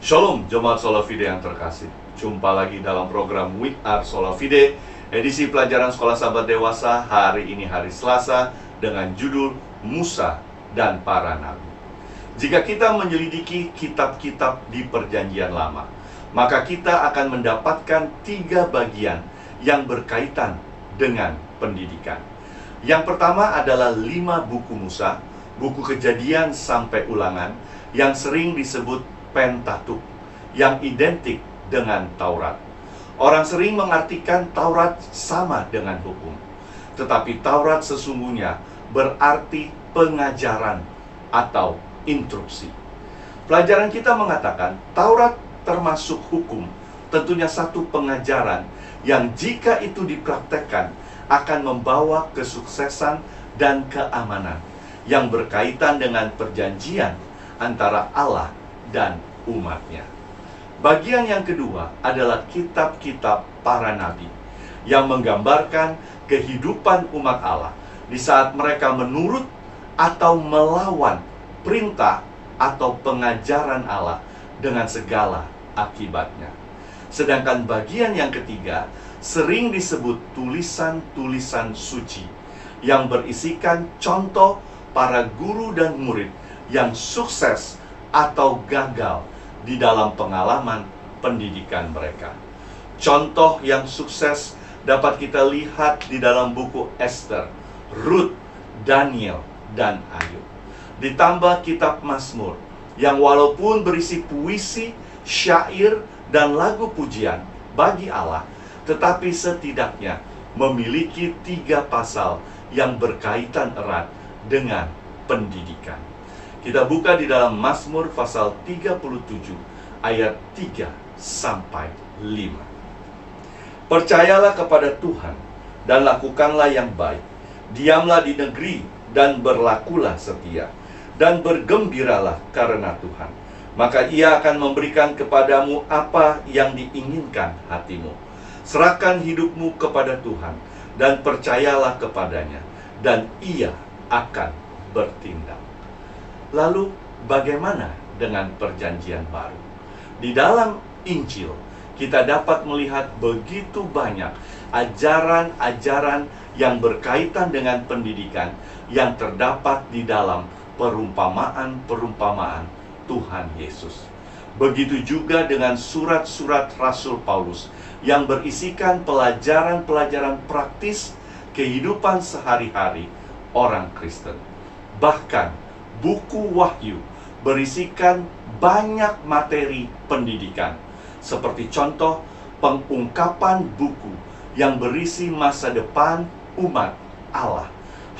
Shalom Jemaat Sola Fide yang terkasih. Jumpa lagi dalam program We Are Sola Fide, edisi pelajaran sekolah sahabat dewasa. Hari ini hari Selasa dengan judul Musa dan Para Nabi. Jika kita menyelidiki kitab-kitab di Perjanjian Lama, maka kita akan mendapatkan 3 bagian yang berkaitan dengan pendidikan. Yang pertama adalah 5 buku Musa, buku Kejadian sampai Ulangan, yang sering disebut Pentateuch, yang identik dengan Taurat. Orang sering mengartikan Taurat sama dengan hukum, tetapi Taurat sesungguhnya berarti pengajaran atau instruksi. Pelajaran kita mengatakan Taurat termasuk hukum, tentunya satu pengajaran yang jika itu dipraktekkan akan membawa kesuksesan dan keamanan yang berkaitan dengan perjanjian antara Allah dan umatnya. Bagian yang kedua adalah kitab-kitab para nabi yang menggambarkan kehidupan umat Allah di saat mereka menurut atau melawan perintah atau pengajaran Allah dengan segala akibatnya. Sedangkan bagian yang ketiga sering disebut tulisan-tulisan suci yang berisikan contoh para guru dan murid yang sukses atau gagal di dalam pengalaman pendidikan mereka. Contoh yang sukses dapat kita lihat di dalam buku Esther, Rut, Daniel, dan Ayub. Ditambah kitab Mazmur yang walaupun berisi puisi, syair, dan lagu pujian bagi Allah, tetapi setidaknya memiliki 3 pasal yang berkaitan erat dengan pendidikan. Kita buka di dalam Mazmur pasal 37 ayat 3 sampai 5. Percayalah kepada Tuhan dan lakukanlah yang baik. Diamlah di negeri dan berlakulah setia, dan bergembiralah karena Tuhan. Maka Ia akan memberikan kepadamu apa yang diinginkan hatimu. Serahkan hidupmu kepada Tuhan dan percayalah kepadanya, dan Ia akan bertindak. Lalu bagaimana dengan perjanjian baru? Di dalam Injil kita dapat melihat begitu banyak ajaran-ajaran yang berkaitan dengan pendidikan yang terdapat di dalam perumpamaan-perumpamaan Tuhan Yesus. Begitu juga dengan surat-surat Rasul Paulus yang berisikan pelajaran-pelajaran praktis kehidupan sehari-hari orang Kristen. Bahkan buku Wahyu berisikan banyak materi pendidikan, seperti contoh pengungkapan buku yang berisi masa depan umat Allah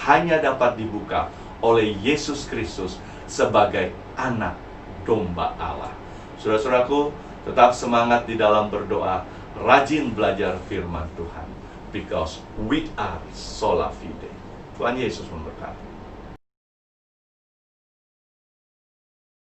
hanya dapat dibuka oleh Yesus Kristus sebagai anak domba Allah. Saudara-saudaraku, tetap semangat di dalam berdoa, rajin belajar firman Tuhan, because we are sola fide. Tuhan Yesus memberkati.